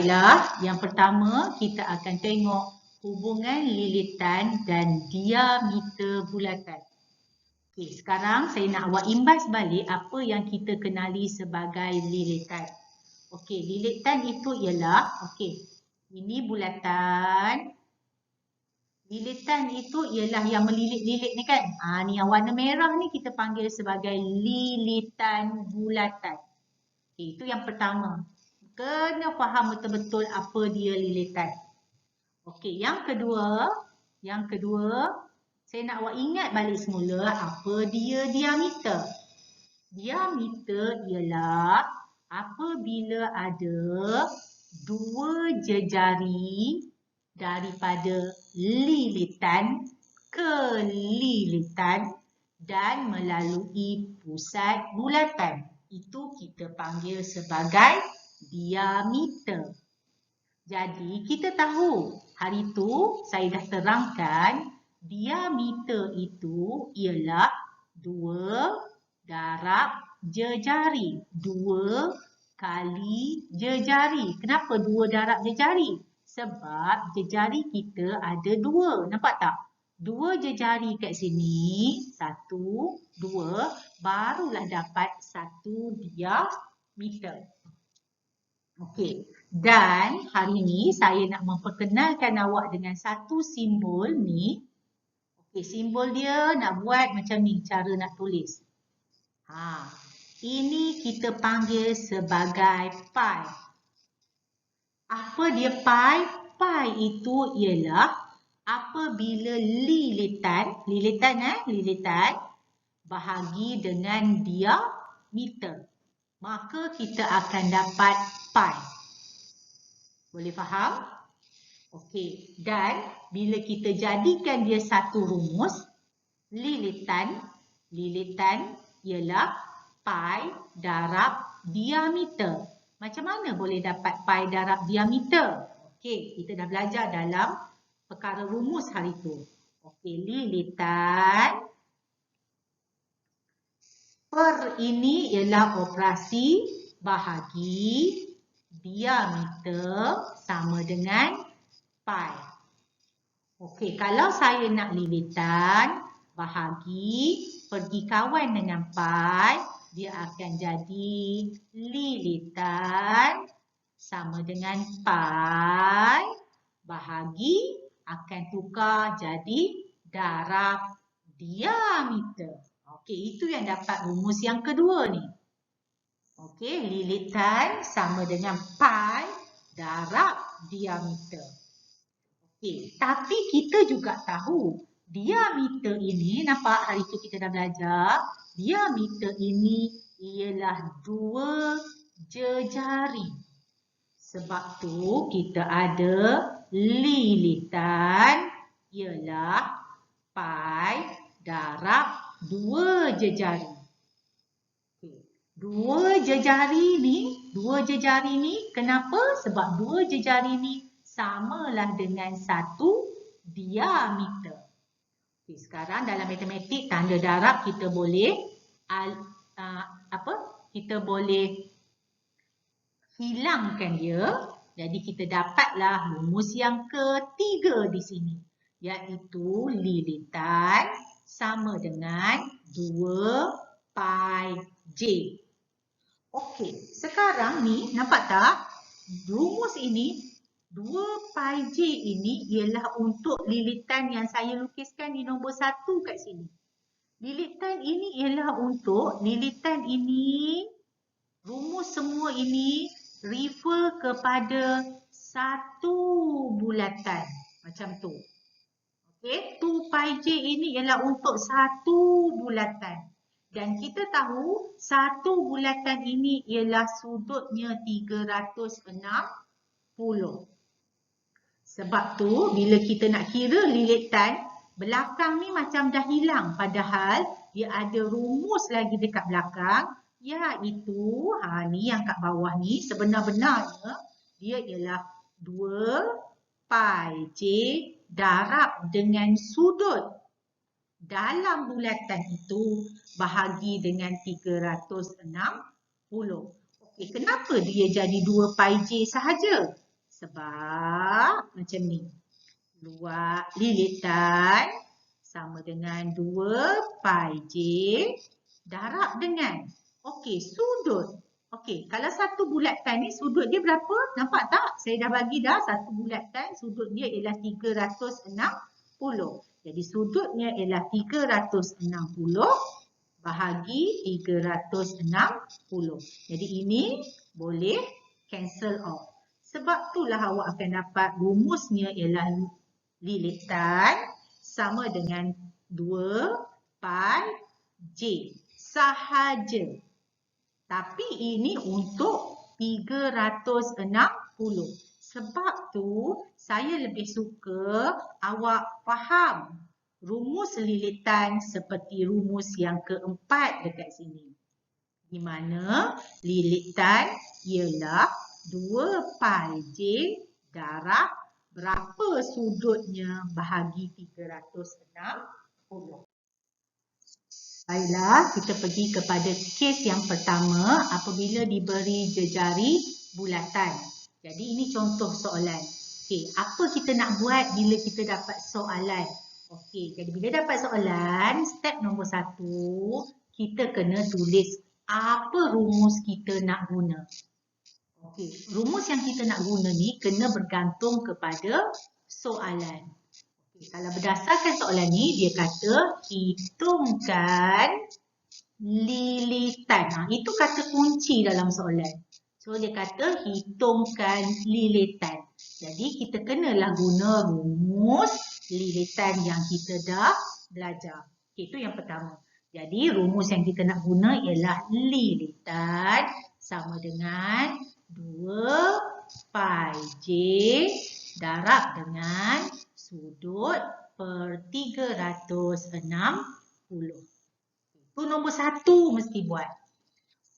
ialah yang pertama kita akan tengok hubungan lilitan dan diameter bulatan. Okey, sekarang saya nak awak imbas balik apa yang kita kenali sebagai lilitan. Okey, lilitan itu ialah, okey, ini bulatan. Lilitan itu ialah yang melilit-lilit ni kan. Ni yang warna merah ni kita panggil sebagai lilitan bulatan. Okey, itu yang pertama. Kena faham betul-betul apa dia lilitan. Okey, yang kedua, saya nak awak ingat balik semula apa dia diameter. Diameter ialah apabila ada dua jejari daripada lilitan ke lilitan dan melalui pusat bulatan. Itu kita panggil sebagai diameter. Jadi kita tahu hari tu saya dah terangkan diameter itu ialah 2 darab jejari. 2 kali jejari. Kenapa 2 darab jejari? Sebab jejari kita ada 2. Nampak tak? 2 jejari kat sini. 1, 2. Barulah dapat 1 diameter. Okey. Dan hari ni saya nak memperkenalkan awak dengan satu simbol ni. Okey, simbol dia nak buat macam ni cara nak tulis. Ini kita panggil sebagai pi. Apa dia pi? Pi itu ialah apabila lilitan bahagi dengan diameter. Maka kita akan dapat pi. Boleh faham? Okey. Dan bila kita jadikan dia satu rumus, lilitan ialah pi darab diameter. Macam mana boleh dapat pi darab diameter? Okey, kita dah belajar dalam perkara rumus hari tu. Okey, lilitan per ini ialah operasi bahagi diameter sama dengan pi. Okey, kalau saya nak lilitan bahagi pergi kawan dengan pi, dia akan jadi lilitan sama dengan pi bahagi akan tukar jadi darab diameter. Okey, itu yang dapat rumus yang kedua ni. Okey, lilitan sama dengan pi darab diameter. Okey, tapi kita juga tahu diameter ini, nampak hari tu kita dah belajar, diameter ini ialah 2 jejari. Sebab tu kita ada lilitan ialah pi darab 2 jejari. Dua jejari ni kenapa? Sebab 2 jejari ni samalah dengan 1 diameter. Okay, sekarang dalam matematik tanda darab kita boleh kita boleh hilangkan dia. Jadi kita dapatlah rumus yang ketiga di sini, iaitu lilitan sama dengan 2 pi j. Okey, sekarang ni nampak tak? Rumus ini 2 pi j ini ialah untuk lilitan yang saya lukiskan di nombor 1 kat sini. Lilitan ini ialah untuk lilitan ini, rumus semua ini refer kepada satu bulatan. Macam tu. Okey, 2 pi j ini ialah untuk satu bulatan. Dan kita tahu satu bulatan ini ialah sudutnya 360. Sebab tu bila kita nak kira lilitan, belakang ni macam dah hilang. Padahal dia ada rumus lagi dekat belakang. Iaitu, ni yang kat bawah ni sebenar-benarnya dia ialah 2 pi j darab dengan sudut dalam bulatan itu bahagi dengan 360. Okey, kenapa dia jadi 2 pi j sahaja? Sebab macam ni. Lilitan sama dengan 2 pi J darab dengan, okey, sudut. Okey, kalau satu bulatan ni sudut dia berapa? Nampak tak? Saya dah bagi dah satu bulatan sudut dia ialah 360. Jadi sudutnya ialah 360 bahagi 360. Jadi ini boleh cancel off. Sebab itulah awak akan dapat rumusnya ialah lilitan sama dengan 2 pi J sahaja. Tapi ini untuk 360. Sebab tu saya lebih suka awak faham rumus lilitan seperti rumus yang keempat dekat sini. Di mana lilitan ialah 2 pi J darab berapa sudutnya bahagi 360. Baiklah, kita pergi kepada kes yang pertama apabila diberi jejari bulatan. Jadi ini contoh soalan. Okey, apa kita nak buat bila kita dapat soalan? Okey, jadi bila dapat soalan, step nombor 1, kita kena tulis apa rumus kita nak guna. Okey, rumus yang kita nak guna ni kena bergantung kepada soalan. Okey, kalau berdasarkan soalan ni, dia kata hitungkan lilitan. Itu kata kunci dalam soalan. So, dia kata hitungkan lilitan. Jadi, kita kenalah guna rumus lilitan yang kita dah belajar. Okey, itu yang pertama. Jadi, rumus yang kita nak guna ialah lilitan sama dengan 2 pi J darab dengan sudut per 360. Itu nombor 1 mesti buat.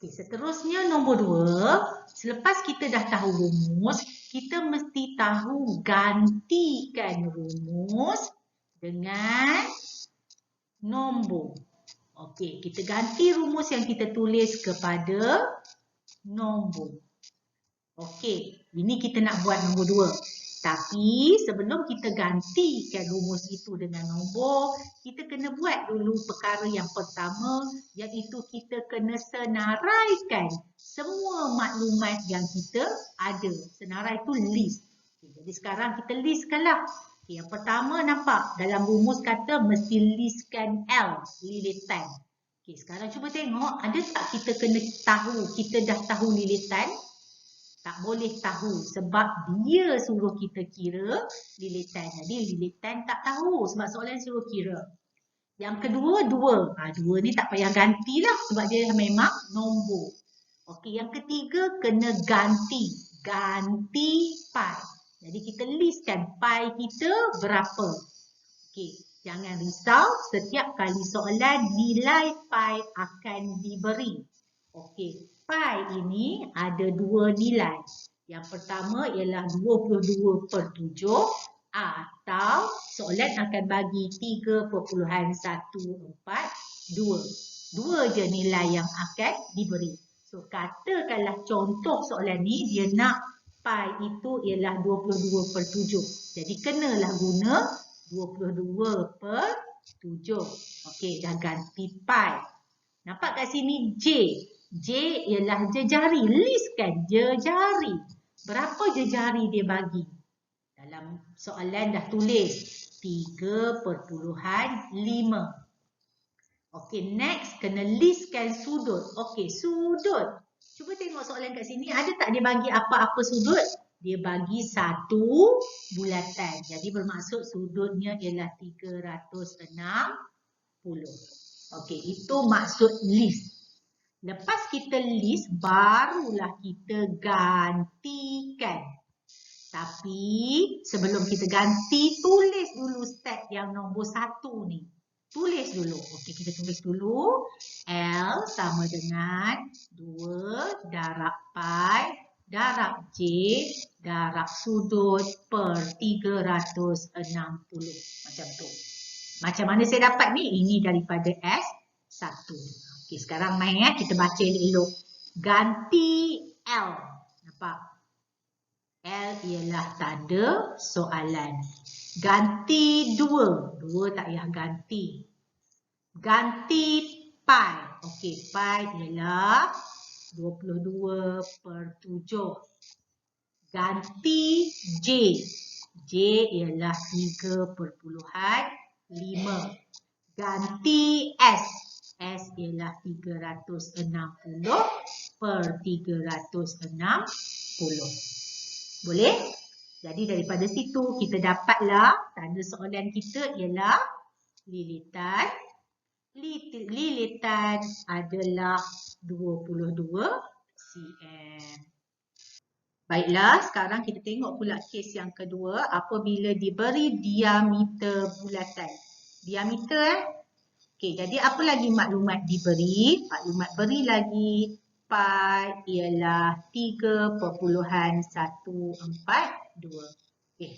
Okay, seterusnya nombor 2. Selepas kita dah tahu rumus, kita mesti tahu gantikan rumus dengan nombor. Okey, kita ganti rumus yang kita tulis kepada nombor. Okey, ini kita nak buat nombor 2. Tapi sebelum kita gantikan rumus itu dengan nombor, kita kena buat dulu perkara yang pertama, iaitu kita kena senaraikan semua maklumat yang kita ada. Senarai itu list. Okay, jadi sekarang kita listkanlah. Okay, yang pertama nampak dalam rumus kata mesti listkan L, lilitan. Okay, sekarang cuba tengok, ada tak kita kena tahu, kita dah tahu lilitan? Tak boleh tahu sebab dia suruh kita kira lilitan. Jadi lilitan tak tahu sebab soalan suruh kira. Yang kedua, 2. 2 ni tak payah gantilah sebab dia memang nombor. Okey, yang ketiga kena ganti. Ganti pi. Jadi kita listkan pi kita berapa. Okey, jangan risau, setiap kali soalan nilai pi akan diberi. Okey. Pi ini ada 2 nilai. Yang pertama ialah 22/7 atau soalan akan bagi 3.142. 2 je nilai yang akan diberi. So katakanlah contoh soalan ni dia nak pi itu ialah 22/7. Jadi kenalah guna 22/7. Okey, dah ganti pi. Nampak kat sini J. J ialah jejari. Listkan jejari. Berapa jejari dia bagi? Dalam soalan dah tulis 3/5. Okey, next kena listkan sudut. Okey, sudut. Cuba tengok soalan kat sini. Ada tak dia bagi apa-apa sudut? Dia bagi satu bulatan. Jadi bermaksud sudutnya ialah 360. Okey, itu maksud list. Lepas kita list, barulah kita gantikan. Tapi sebelum kita ganti, tulis dulu step yang nombor 1 ni. Tulis dulu. Okey, kita tulis dulu. L sama dengan 2 darab pi darab J darab sudut per 360. Macam tu. Macam mana saya dapat ni? Ini daripada S1. Okey, sekarang main kita baca elok-elok. Ganti L. Nampak? L ialah tanda soalan. Ganti 2. 2 tak payah ganti. Ganti pi. Okey, pi ialah 22/7. Ganti J. J ialah 3/5. Ganti S. S ialah 360/360. Boleh? Jadi daripada situ kita dapatlah tanda soalan kita ialah lilitan. Lilitan adalah 22 cm. Baiklah, sekarang kita tengok pula kes yang kedua apabila diberi diameter bulatan. Diameter Okey, jadi apa lagi maklumat diberi? Maklumat beri lagi pi ialah 3.142. Okey.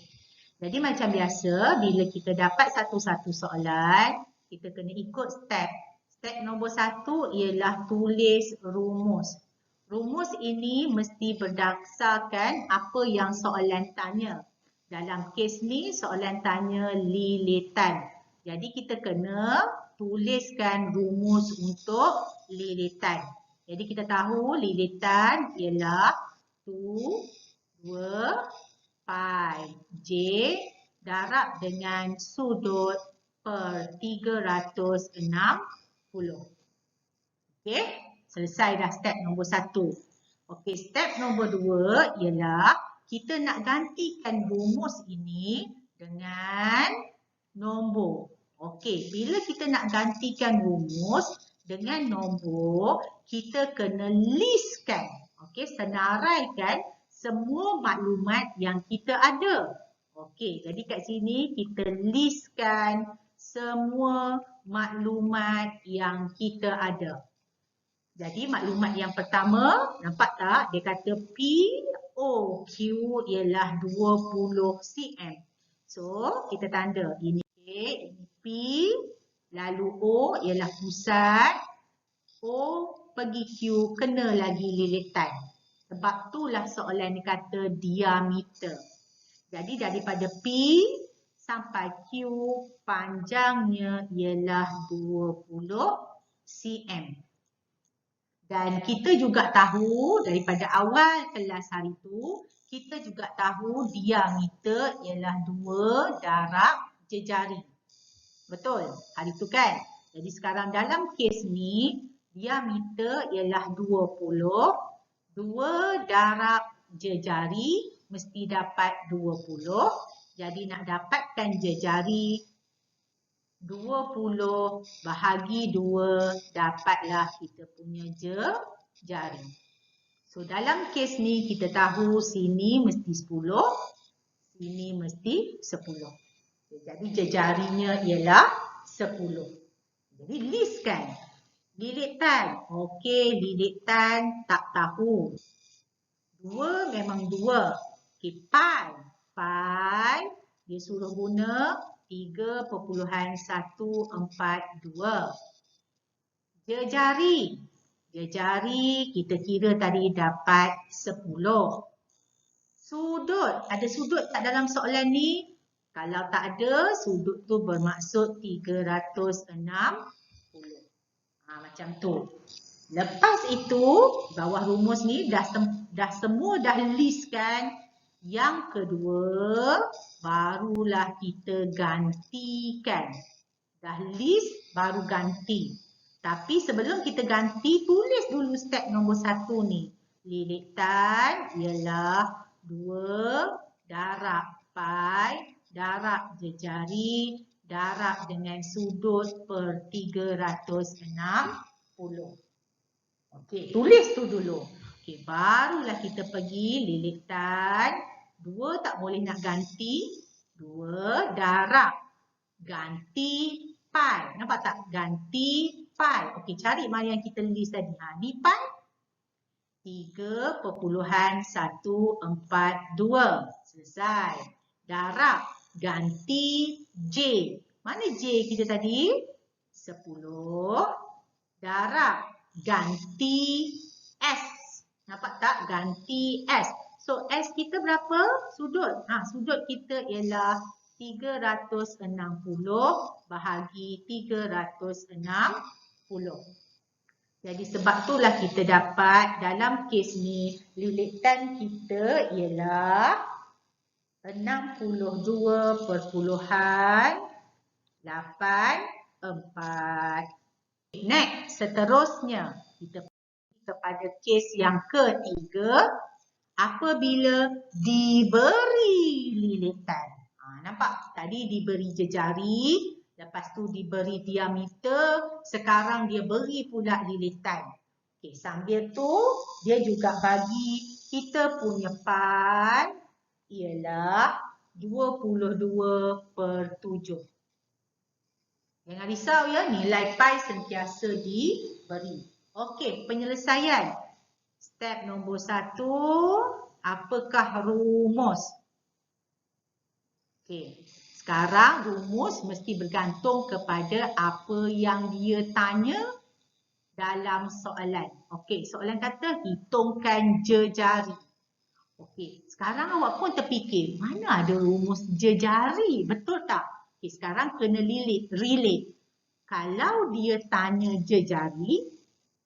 Jadi macam biasa bila kita dapat satu-satu soalan, kita kena ikut step. Step nombor 1 ialah tulis rumus. Rumus ini mesti berdasarkan apa yang soalan tanya. Dalam kes ni soalan tanya lilitan. Jadi kita kena tuliskan rumus untuk lilitan. Jadi kita tahu lilitan ialah 2 pi J darab dengan sudut per 360. Okey, selesai dah step nombor 1. Okey, step nombor 2 ialah kita nak gantikan rumus ini dengan nombor. Okey, bila kita nak gantikan rumus dengan nombor, kita kena listkan. Okey, senaraikan semua maklumat yang kita ada. Okey, jadi kat sini kita listkan semua maklumat yang kita ada. Jadi maklumat yang pertama, nampak tak? Dia kata POQ ialah 20 cm. So, kita tanda ini P, lalu O ialah pusat, O pergi Q, kena lagi lilitan. Sebab itulah soalan ni kata diameter. Jadi daripada P sampai Q panjangnya ialah 20 cm. Dan kita juga tahu daripada awal kelas hari tu, kita juga tahu diameter ialah 2 darab jejari. Betul? Hari tu kan? Jadi sekarang dalam kes ni, diameter ialah 20. 2 darab jejari mesti dapat 20. Jadi nak dapatkan jejari 20 bahagi 2 dapatlah kita punya jari. So dalam kes ni kita tahu sini mesti 10, sini mesti 10. Jadi jejarinya ialah 10. Jadi listkan. Lilitan. Okey, lilitan tak tahu. 2 memang 2. Okey, pi. Pi dia suruh guna 3.142. Jejari. Jejari kita kira tadi dapat 10. Sudut. Ada sudut tak dalam soalan ni? Kalau tak ada, sudut tu bermaksud 360. Macam tu. Lepas itu, bawah rumus ni semua dah list kan. Yang kedua, barulah kita gantikan. Dah list, baru ganti. Tapi sebelum kita ganti, tulis dulu step nombor 1 ni. Lilitan ialah 2 darab pi darab jejari darab dengan sudut per 360. Okey, tulis tu dulu. Okey, barulah kita pergi lilitan. 2 tak boleh nak ganti. 2 darab. Ganti pi. Nampak tak? Ganti pi. Okey, cari mana yang kita list tadi. Ni pi. 3.142. Selesai. Darab. Ganti J. Mana J kita tadi? 10. Darab. Ganti S. Nampak tak? Ganti S. So, S kita berapa? Sudut. Sudut kita ialah 360 bahagi 360. Jadi sebab itulah kita dapat dalam kes ni lilitan kita ialah 62.84. Next, seterusnya kita pergi kepada kes yang ketiga apabila diberi lilitan. Nampak? Tadi diberi jejari, lepas tu diberi diameter, sekarang dia beri pula lilitan. Okey, sambil tu dia juga bagi kita punya pi ialah 22/7. Jangan risau ya, nilai pi sentiasa diberi. Okey, penyelesaian. Step nombor 1, apakah rumus? Okey, sekarang rumus mesti bergantung kepada apa yang dia tanya dalam soalan. Okey, soalan kata hitungkan jejari. Okey, sekarang awak pun terfikir, mana ada rumus jejari? Betul tak? Okey, sekarang kena relate. Kalau dia tanya jejari,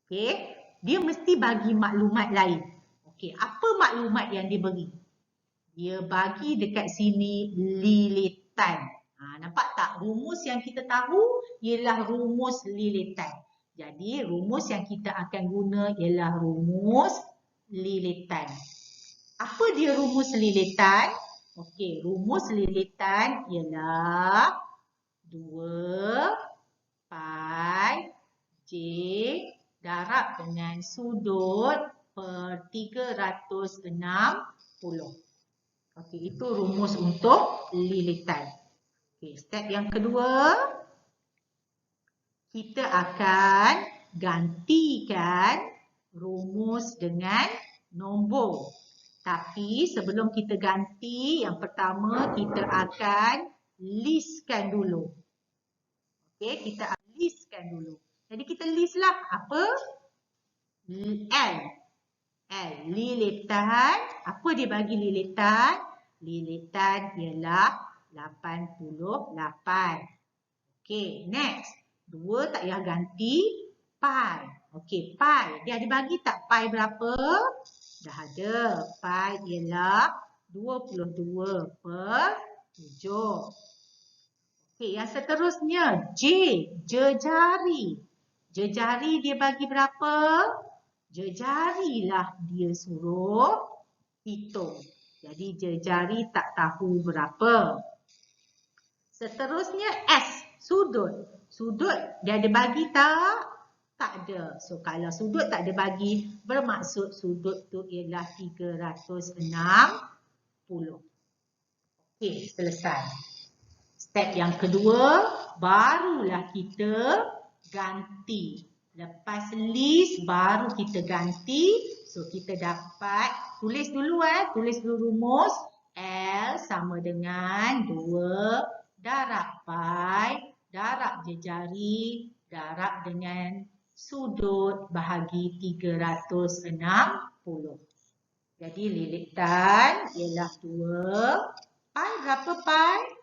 okey, dia mesti bagi maklumat lain. Okey, apa maklumat yang dia beri? Dia bagi dekat sini lilitan. Nampak tak? Rumus yang kita tahu ialah rumus lilitan. Jadi, rumus yang kita akan guna ialah rumus lilitan. Apa dia rumus lilitan? Okey, rumus lilitan ialah 2 pi J darab dengan sudut per 360. Okey, itu rumus untuk lilitan. Okey, step yang kedua, kita akan gantikan rumus dengan nombor. Tapi sebelum kita ganti, yang pertama kita akan listkan dulu. Okey, kita listkan dulu. Jadi kita list lah apa? L. Lilitan. Apa dia bagi lilitan? Lilitan ialah 88. Okey, next. 2 tak payah ganti. Pi. Okey, pi. Dia ada bagi tak pi berapa? Dah ada. Pi ialah 22/7. Okey, yang seterusnya. J. Jejari. Jejari dia bagi berapa? Jejarilah dia suruh hitung. Jadi jejari tak tahu berapa. Seterusnya S. Sudut. Sudut dia ada bagi tak? Tak ada. So kalau sudut tak ada bagi, bermaksud sudut tu ialah 360. Okey, selesai. Step yang kedua, barulah kita ganti. Lepas list, baru kita ganti. So, kita dapat, tulis dulu rumus. L sama dengan 2 darab pi, darab jejari, darab dengan sudut bahagi 360. Jadi, lilitan ialah 2. Pi berapa pi?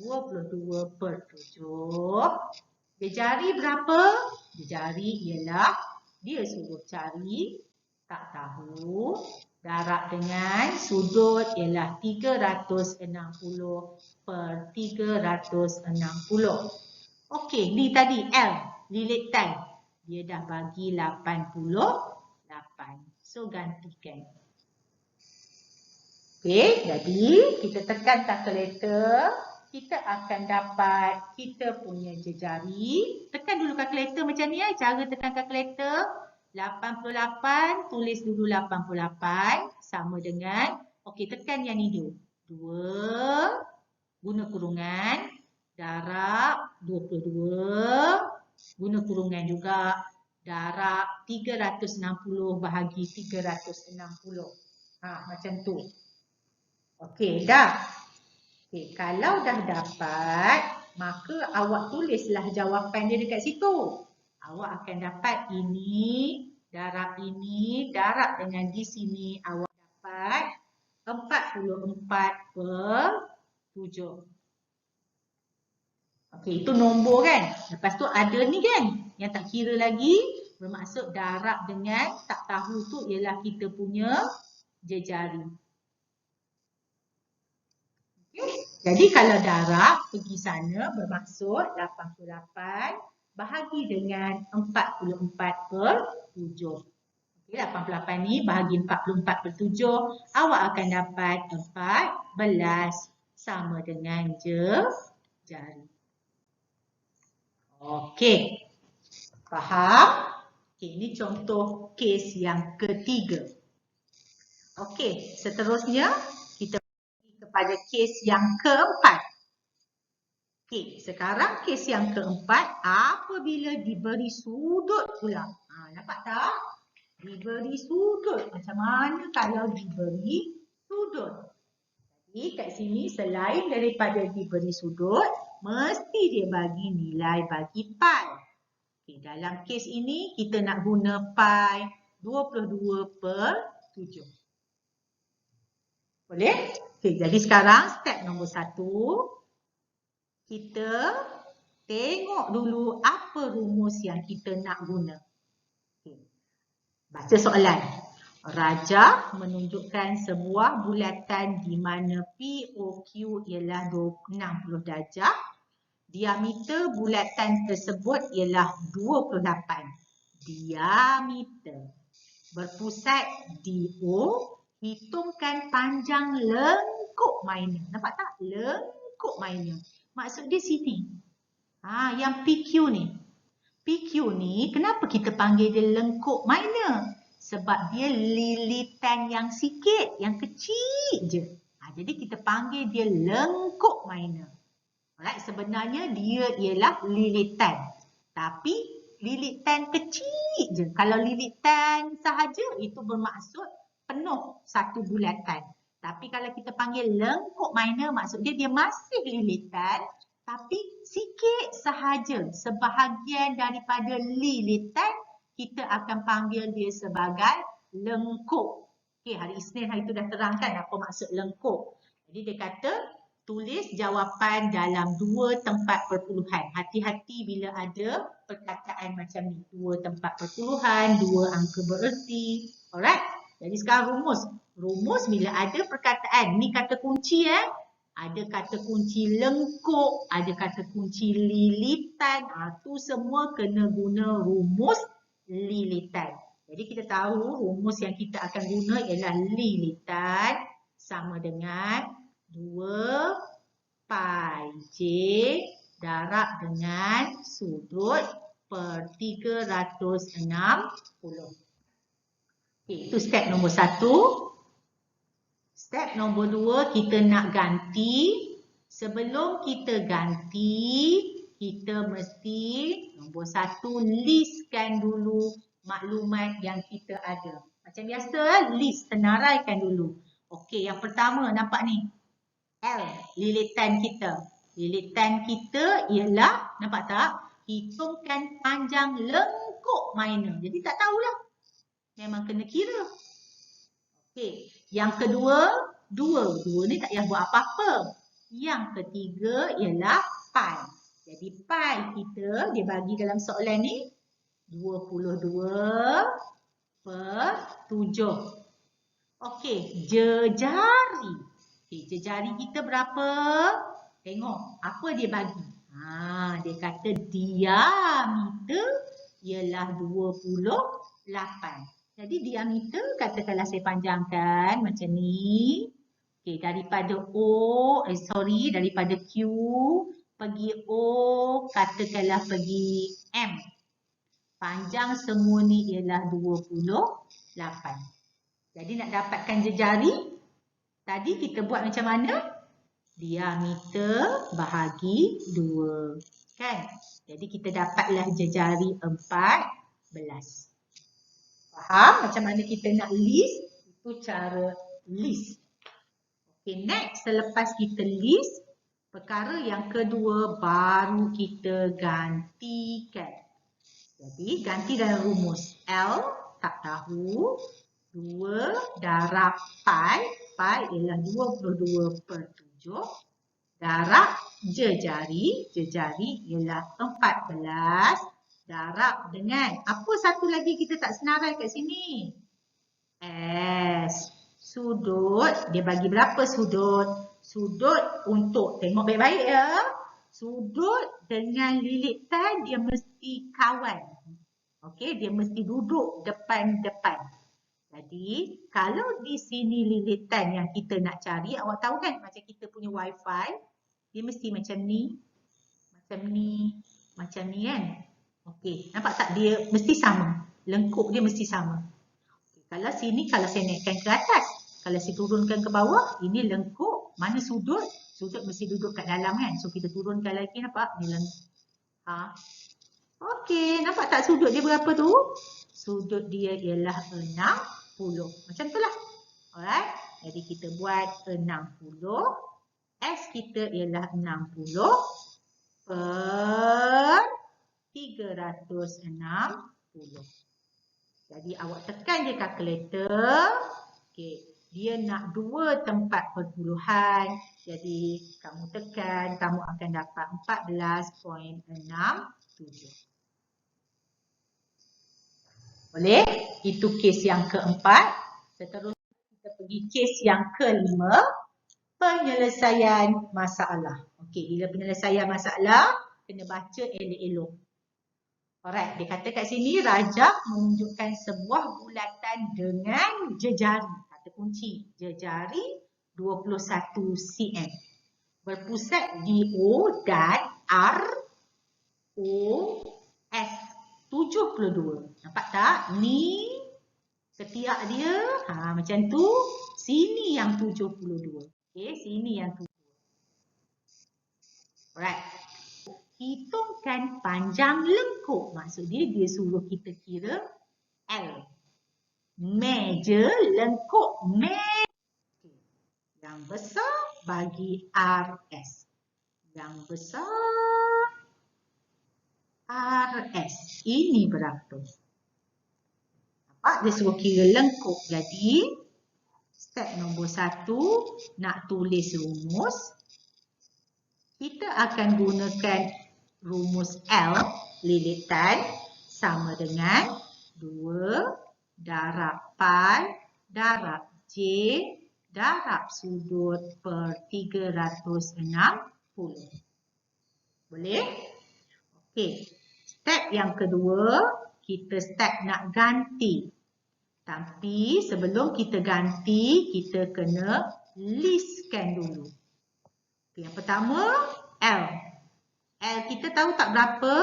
22/7. Jejari berapa? Jejari ialah dia suruh cari, tak tahu. Darab dengan sudut ialah 360/360. Okey, ni tadi L, lilitan. Dia dah bagi 88. So, gantikan. Okey, jadi kita tekan kalkulator. Kita akan dapat kita punya jejari. Tekan dulu kalkulator macam ni cara tekan kalkulator. 88, tulis dulu 88 sama dengan, okey tekan yang ni dulu. 2, guna kurungan, darab 22, guna kurungan juga, darab 360 bahagi 360. Macam tu. Okey, dah. Okay, kalau dah dapat, maka awak tulislah jawapan dia dekat situ. Awak akan dapat ini, darab dengan di sini awak dapat 44/7. Okey, itu nombor kan. Lepas tu ada ni kan, yang tak kira lagi, bermaksud darab dengan tak tahu tu ialah kita punya jejari. Jadi kalau darab pergi sana bermaksud 88 bahagi dengan 44/7. Okey, 88 ni bahagi 44/7, awak akan dapat 14 sama dengan jari. Okey. Faham? Okey, ini contoh kes yang ketiga. Okey, seterusnya kita pada kes yang keempat. Okey, sekarang kes yang keempat apabila diberi sudut pula. Nampak tak? Diberi sudut. Macam mana kalau diberi sudut? Jadi kat sini selain daripada diberi sudut, mesti dia bagi nilai bagi pi. Okey, dalam kes ini kita nak guna pi 22/7. Boleh? Okey, jadi sekarang step nombor 1. Kita tengok dulu apa rumus yang kita nak guna. Okay. Baca soalan. Rajah menunjukkan sebuah bulatan di mana POQ ialah 60 darjah. Diameter bulatan tersebut ialah 28. Diameter. Berpusat di O. Hitungkan panjang lengkuk minor. Nampak tak? Lengkuk minor. Maksud dia sini. Yang PQ ni. PQ ni kenapa kita panggil dia lengkuk minor? Sebab dia lilitan yang sikit, yang kecil je. Jadi kita panggil dia lengkuk minor. Alright, sebenarnya dia ialah lilitan. Tapi lilitan kecil je. Kalau lilitan sahaja itu bermaksud penuh satu bulatan. Tapi kalau kita panggil lengkuk minor, maksud dia masih lilitan tapi sikit sahaja. Sebahagian daripada lilitan kita akan panggil dia sebagai lengkuk. Okey, hari Isnin hari itu dah terangkan apa maksud lengkuk. Jadi dia kata tulis jawapan dalam 2 tempat perpuluhan. Hati-hati bila ada perkataan macam ni. 2 tempat perpuluhan, 2 angka bererti. Alright? Jadi sekarang rumus. Rumus bila ada perkataan. Ni kata kunci Ada kata kunci lengkuk. Ada kata kunci lilitan. Tu semua kena guna rumus lilitan. Jadi kita tahu rumus yang kita akan guna ialah lilitan sama dengan 2 pi J darab dengan sudut per 360. Okay, itu step nombor 1. Step nombor 2, kita nak ganti. Sebelum kita ganti, kita mesti nombor 1 listkan dulu maklumat yang kita ada. Macam biasa, list, senaraikan dulu. Okey, yang pertama nampak ni. L, lilitan kita. Lilitan kita ialah, nampak tak? Hitungkan panjang lengkuk minor. Jadi tak tahulah. Memang kena kira. Okey, yang kedua, 2. 2 ni tak payah buat apa-apa. Yang ketiga ialah pi. Jadi pi kita dia bagi dalam soalan ni 22/7. Okey, jejari. Okey, jejari kita berapa? Tengok, apa dia bagi? Dia kata diameter ialah 28. Jadi diameter katakanlah saya panjangkan macam ni. Okey, daripada daripada Q pergi O, katakanlah pergi M. Panjang semua ni ialah 28. Jadi nak dapatkan jejari, tadi kita buat macam mana? Diameter bahagi 2. Kan? Jadi kita dapatlah jejari 14. Faham macam mana kita nak list? Itu cara list. Okay, next selepas kita list, perkara yang kedua baru kita gantikan. Jadi ganti dalam rumus. L tak tahu. 2 darab pi pi ialah 22/7. Darab jejari ialah 14. Darab dengan apa satu lagi kita tak senarai kat sini? S. Sudut, dia bagi berapa sudut? Sudut untuk, tengok baik-baik ya. Sudut dengan lilitan dia mesti kawan. Okey, dia mesti duduk depan-depan. Jadi, kalau di sini lilitan yang kita nak cari, awak tahu kan macam kita punya wifi, dia mesti macam ni, macam ni kan? Okey, nampak tak dia mesti sama. Lengkuk dia mesti sama. Kalau sini, kalau saya naikkan ke atas, kalau saya turunkan ke bawah, ini lengkuk, mana sudut? Sudut mesti duduk kat dalam kan? So, kita turunkan lagi, nampak? Ni lengkuk. Okey, nampak tak sudut dia berapa tu? Sudut dia ialah 60. Macam tu lah. Alright, jadi kita buat 60. S kita ialah 60 per 360. Jadi awak tekan je kalkulator. Okey, dia nak 2 tempat perpuluhan. Jadi kamu tekan, kamu akan dapat 14.67. Boleh? Itu kes yang keempat. Seterusnya kita pergi kes yang kelima. Penyelesaian masalah. Okey, bila penyelesaian masalah, kena baca elok-elok. Alright, dia kata kat sini Rajab menunjukkan sebuah bulatan dengan jejari. Kata kunci, jejari 21 cm. Berpusat di O dan ROS 72. Nampak tak? Ni ketiak dia. Macam tu. Sini yang 72. Okey, sini yang 72. Alright. Hitungkan panjang lengkuk. Maksud dia suruh kita kira L. Meja lengkuk meja. Yang besar bagi RS. Yang besar RS. Ini berapa? Nampak dia suruh kira lengkuk. Jadi, step nombor 1, nak tulis rumus. Kita akan gunakan rumus L, lilitan, sama dengan 2 darab pi darab J darab sudut per 360. Boleh? Okey. Step yang kedua, kita step nak ganti. Tapi sebelum kita ganti, kita kena listkan dulu. Okay, yang pertama, L. L kita tahu tak berapa?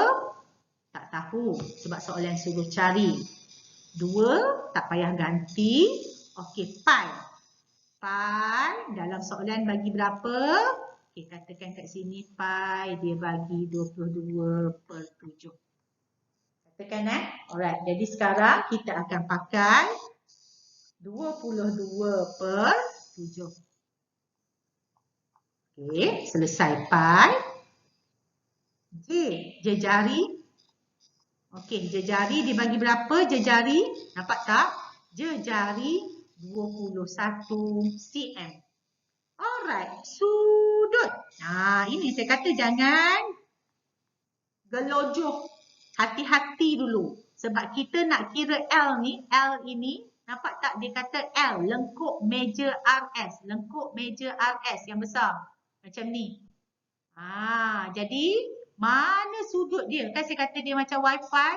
Tak tahu sebab soalan suruh cari. 2, tak payah ganti. Okey, pi. Pi dalam soalan bagi berapa? Okey, katakan kat sini pi dia bagi 22/7. Katakan Alright, jadi sekarang kita akan pakai 22/7. Okey, selesai pi. J, jejari. Okey, jejari dibagi berapa jejari? Nampak tak? Jejari 21 cm. Alright, sudut. Ini saya kata jangan gelojoh. Hati-hati dulu. Sebab kita nak kira L ni, L ini, nampak tak dia kata L, lengkuk meja RS. Lengkuk meja RS yang besar. Macam ni. Jadi, mana sudut dia? Kan saya kata dia macam wifi.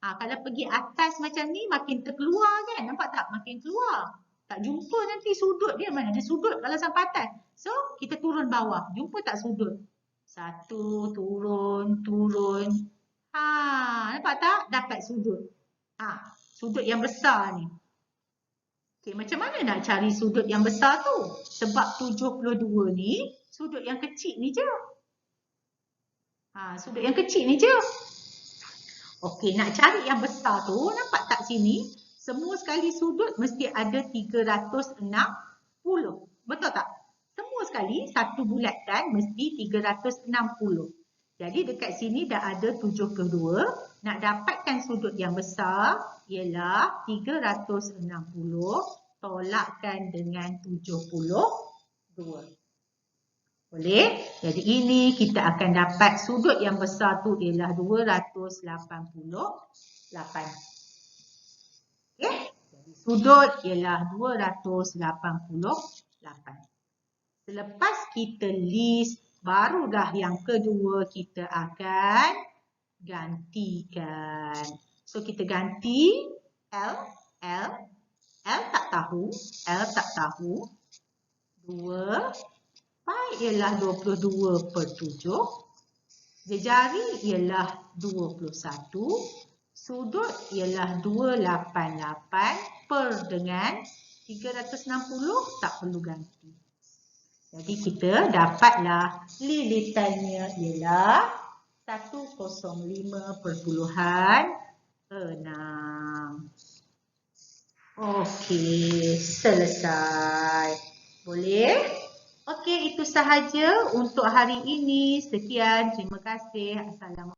Kalau pergi atas macam ni, makin terkeluar kan? Nampak tak? Makin keluar. Tak jumpa nanti sudut dia. Mana ada sudut kalau sampai atas. So, kita turun bawah. Jumpa tak sudut? 1, turun, turun. Nampak tak? Dapat sudut. Sudut yang besar ni. Okay, macam mana nak cari sudut yang besar tu? Sebab 72 ni, sudut yang kecil ni je. Sudut yang kecil ni je. Okey, nak cari yang besar tu, nampak tak sini? Semua sekali sudut mesti ada 360. Betul tak? Semua sekali satu bulatan mesti 360. Jadi dekat sini dah ada 72. Nak dapatkan sudut yang besar ialah 360 tolakkan dengan 72. Boleh? Jadi ini kita akan dapat sudut yang besar tu ialah 288. Okey? Jadi sudut ialah 288. Selepas kita list, barulah yang kedua kita akan gantikan. So kita ganti L tak tahu, 2, pi ialah 22/7, jari ialah 21, sudut ialah 288 per dengan 360, tak perlu ganti. Jadi kita dapatlah lilitannya ialah 105.6. Okey, selesai. Boleh? Okey, itu sahaja untuk hari ini. Sekian, terima kasih. Assalamualaikum.